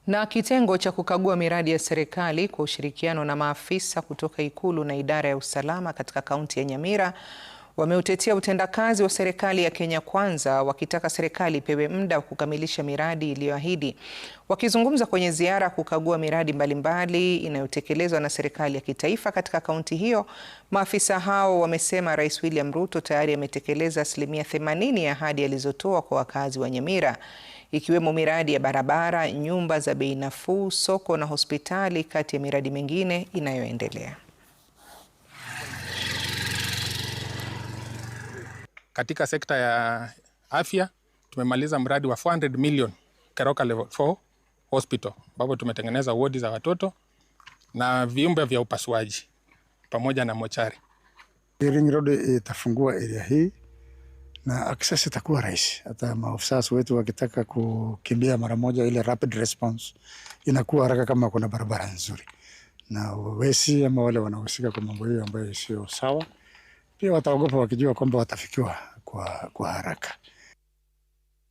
Na kitengo cha kukagua miradi ya serikali kwa ushirikiano na maafisa kutoka Ikulu na idara ya usalama katika kaunti ya Nyamira wameutetea utendakazi wa serikali ya Kenya Kwanza, wakitaka serikali ipewe muda wa kukamilisha miradi iliyoahidi. Wakizungumza kwenye ziara kukagua miradi mbalimbali inayotekelezwa na serikali ya kitaifa katika kaunti hiyo, maafisa hao wamesema Rais William Ruto tayari ametekeleza 80% ya ahadi alizotoa kwa wakazi wa Nyamira, ikiwemo miradi ya barabara, nyumba za bei nafuu, soko na hospitali, kati ya miradi mingine inayoendelea. Katika sekta ya afya tumemaliza mradi wa 400 million Keroka Level 4 Hospital, ambapo tumetengeneza wodi za watoto na vyumba vya upasuaji pamoja na mochari. Ring Road itafungua area hii na access itakuwa rahisi. Hata maofisa wetu wakitaka kukimbia mara moja, ile rapid response inakuwa haraka kama kuna barabara nzuri. Na wesi ama wale wanahusika kwa mambo hiyo ambayo sio sawa, pia wataogopa wakijua kwamba watafikiwa kwa haraka.